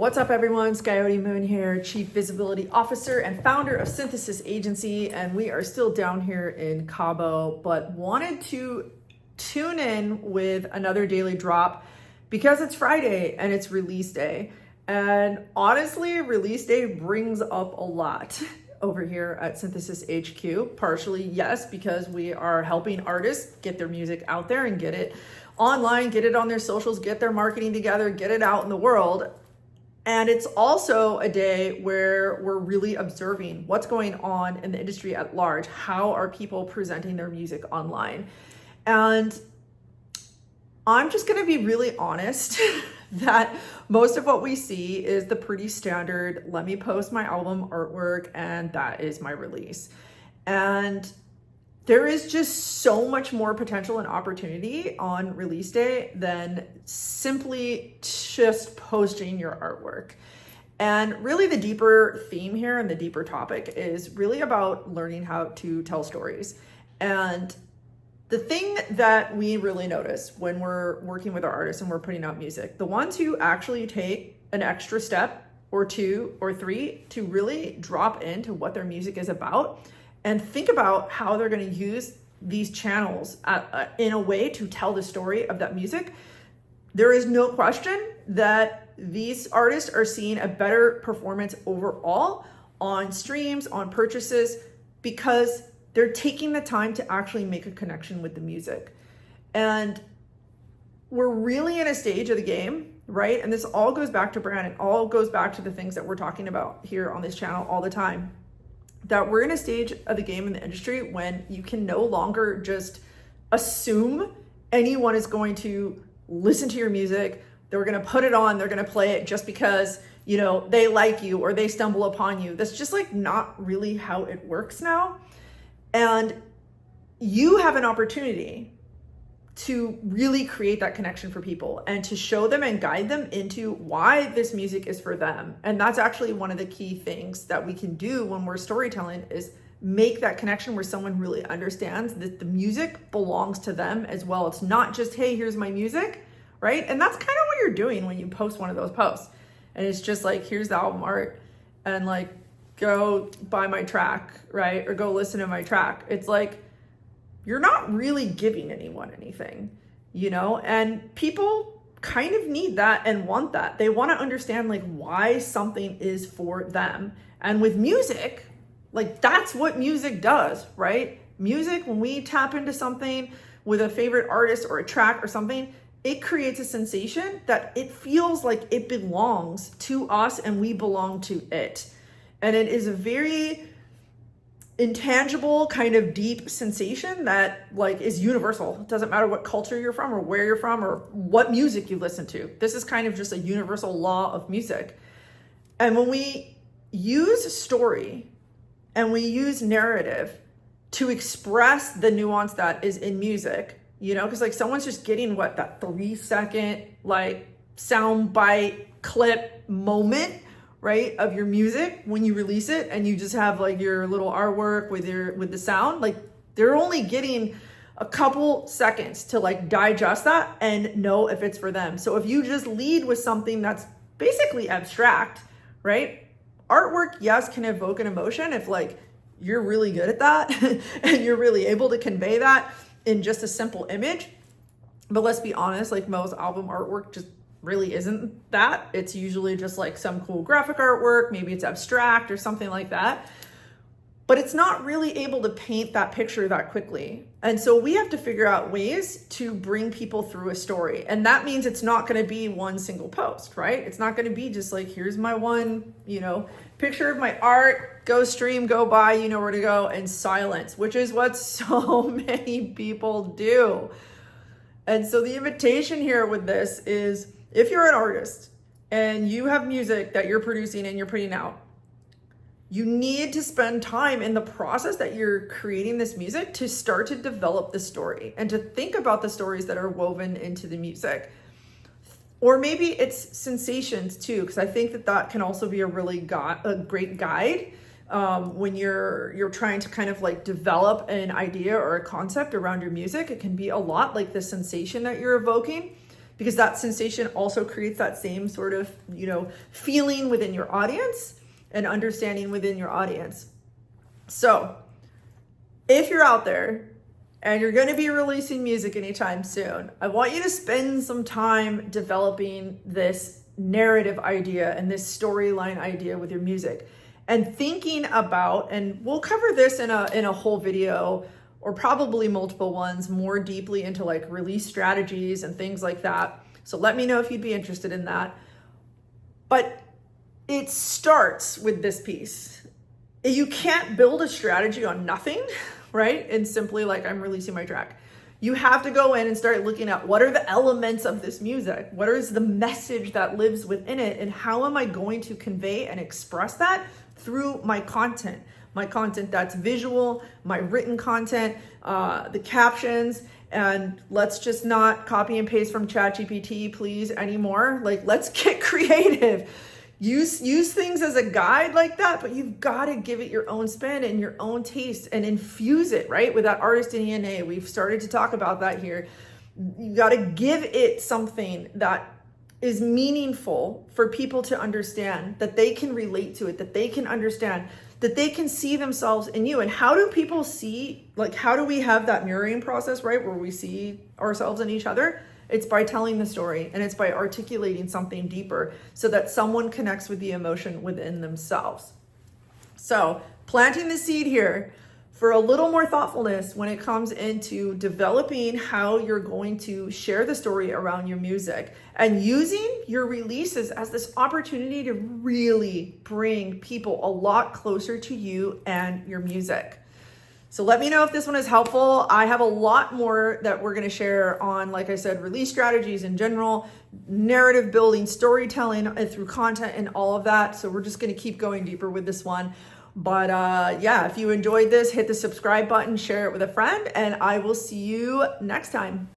What's up everyone, Skyote Moon here, Chief Visibility Officer and founder of Synthesis Agency, and we are still down here in Cabo, but wanted to tune in with another daily drop because it's Friday and it's release day. And honestly, release day brings up a lot over here at Synthesis HQ. Partially, yes, because we are helping artists get their music out there and get it online, get it on their socials, get their marketing together, get it out in the world. And it's also a day where we're really observing what's going on in the industry at large. How are people presenting their music online? And I'm just gonna be really honest that most of what we see is the pretty standard, let me post my album artwork and that is my release. And there is just so much more potential and opportunity on release day than simply just posting your artwork. And really the deeper theme here and the deeper topic is really about learning how to tell stories. And the thing that we really notice when we're working with our artists and we're putting out music, the ones who actually take an extra step or two or three to really drop into what their music is about and think about how they're going to use these channels in a way to tell the story of that music, there is no question that these artists are seeing a better performance overall on streams, on purchases, because they're taking the time to actually make a connection with the music. And we're really in a stage of the game, right? And this all goes back to brand and all goes back to the things that we're talking about here on this channel all the time. That we're in a stage of the game in the industry when you can no longer just assume anyone is going to listen to your music, they're going to put it on, they're going to play it just because, you know, they like you or they stumble upon you. That's just like not really how it works now. And you have an opportunity to really create that connection for people and to show them and guide them into why this music is for them. And that's actually one of the key things that we can do when we're storytelling is make that connection where someone really understands that the music belongs to them as well. It's not just, hey, here's my music, right? And that's kind of what you're doing when you post one of those posts. And it's just like, here's the album art and like, go buy my track, right? Or go listen to my track. It's like, you're not really giving anyone anything, you know? And people kind of need that and want that. They want to understand like why something is for them. And with music, like that's what music does, right? Music, when we tap into something with a favorite artist or a track or something, it creates a sensation that it feels like it belongs to us and we belong to it. And it is a very intangible kind of deep sensation that like is universal. It doesn't matter what culture you're from or where you're from or what music you listen to. This is kind of just a universal law of music. And when we use story and we use narrative to express the nuance that is in music, you know, because like someone's just getting what, that 3-second like sound bite clip moment, right, of your music when you release it and you just have like your little artwork with the sound, like they're only getting a couple seconds to like digest that and know if it's for them. So if you just lead with something that's basically abstract, right? Artwork, yes, can evoke an emotion if like you're really good at that and you're really able to convey that in just a simple image. But let's be honest, like most album artwork just really isn't that. It's usually just like some cool graphic artwork, maybe it's abstract or something like that, but it's not really able to paint that picture that quickly. And so we have to figure out ways to bring people through a story. And that means it's not going to be one single post, right? It's not going to be just like, here's my one, you know, picture of my art, go stream, go buy, you know where to go, and silence, which is what so many people do. And so the invitation here with this is, if you're an artist and you have music that you're producing and you're putting out, you need to spend time in the process that you're creating this music to start to develop the story and to think about the stories that are woven into the music. Or maybe it's sensations too, because I think that that can also be a really great guide when you're trying to kind of like develop an idea or a concept around your music. It can be a lot like the sensation that you're evoking. because that sensation also creates that same sort of, feeling within your audience and understanding within your audience. So if you're out there and you're going to be releasing music anytime soon, I want you to spend some time developing this narrative idea and this storyline idea with your music, and thinking about, and we'll cover this in a whole video, or probably multiple ones, more deeply into like release strategies and things like that. So let me know if you'd be interested in that. But it starts with this piece. You can't build a strategy on nothing, right? And simply like, I'm releasing my track. You have to go in and start looking at what are the elements of this music? What is the message that lives within it? And how am I going to convey and express that through my content? My content that's visual, my written content, the captions, and let's just not copy and paste from ChatGPT, please, anymore. Like, let's get creative. Use things as a guide like that, but you've got to give it your own spin and your own taste and infuse it, right? With that artist DNA. We've started to talk about that here. You got to give it something that is meaningful for people to understand, that they can relate to it, that they can understand, that they can see themselves in you. And how do people see, like, how do we have that mirroring process, right? Where we see ourselves in each other? It's by telling the story, and it's by articulating something deeper so that someone connects with the emotion within themselves. So planting the seed here for a little more thoughtfulness when it comes into developing how you're going to share the story around your music, and using your releases as this opportunity to really bring people a lot closer to you and your music. So let me know if this one is helpful. I have a lot more that we're going to share on, like I said, release strategies in general, narrative building, storytelling through content, and all of that. So we're just going to keep going deeper with this one. But yeah, if you enjoyed this, hit the subscribe button, share it with a friend, and I will see you next time.